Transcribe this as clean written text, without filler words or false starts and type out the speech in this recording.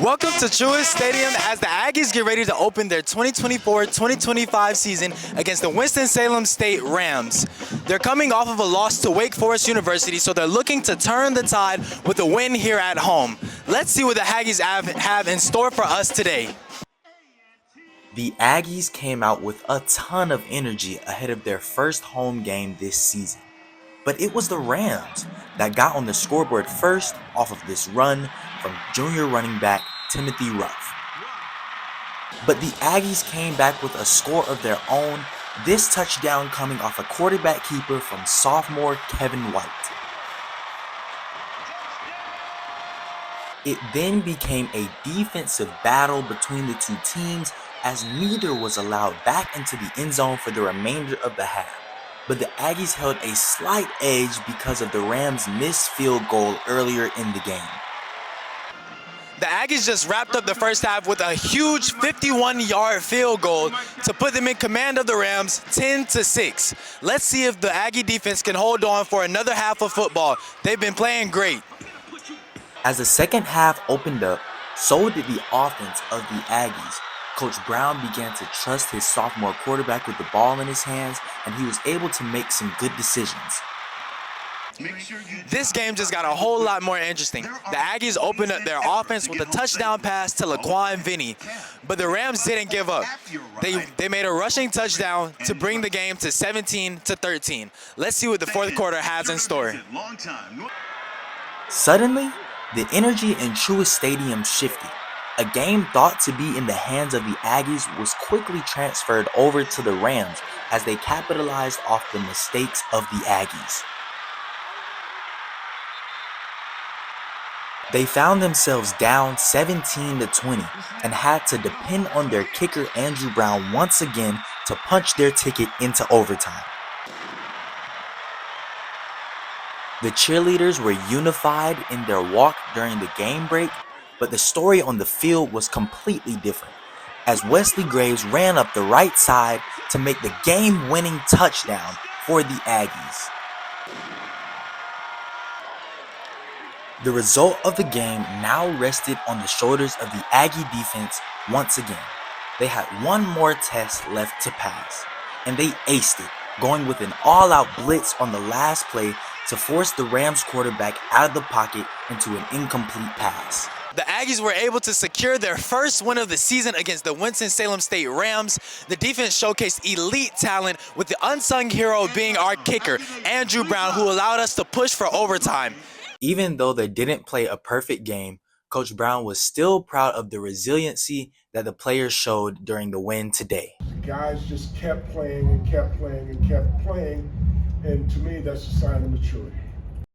Welcome to Truist Stadium as the Aggies get ready to open their 2024-2025 season against the Winston-Salem State Rams. They're coming off of a loss to Wake Forest University, so they're looking to turn the tide with a win here at home. Let's see what the Aggies have in store for us today. The Aggies came out with a ton of energy ahead of their first home game this season. But it was the Rams that got on the scoreboard first off of this run from junior running back Timothy Ruff. But the Aggies came back with a score of their own, this touchdown coming off a quarterback keeper from sophomore Kevin White. It then became a defensive battle between the two teams as neither was allowed back into the end zone for the remainder of the half. But the Aggies held a slight edge because of the Rams' missed field goal earlier in the game. The Aggies just wrapped up the first half with a huge 51-yard field goal to put them in command of the Rams 10-6. Let's see if the Aggie defense can hold on for another half of football. They've been playing great. As the second half opened up, so did the offense of the Aggies. Coach Brown began to trust his sophomore quarterback with the ball in his hands, and he was able to make some good decisions. This game just got a whole lot more interesting. The Aggies opened up their offense with a touchdown pass to Laquan Vinny, but the Rams didn't give up. They made a rushing touchdown to bring the game to 17-13. Let's see what the fourth quarter has in store. Suddenly, the energy in Truist Stadium shifted. A game thought to be in the hands of the Aggies was quickly transferred over to the Rams as they capitalized off the mistakes of the Aggies. They found themselves down 17-20 and had to depend on their kicker Andrew Brown once again to punch their ticket into overtime. The cheerleaders were unified in their walk during the game break, but the story on the field was completely different as Wesley Graves ran up the right side to make the game-winning touchdown for the Aggies. The result of the game now rested on the shoulders of the Aggie defense once again. They had one more test left to pass, and they aced it, going with an all-out blitz on the last play to force the Rams quarterback out of the pocket into an incomplete pass. The Aggies were able to secure their first win of the season against the Winston-Salem State Rams. The defense showcased elite talent, with the unsung hero being our kicker, Andrew Brown, who allowed us to push for overtime. Even though they didn't play a perfect game, Coach Brown was still proud of the resiliency that the players showed during the win today. The guys just kept playing and kept playing and kept playing, and to me that's a sign of maturity.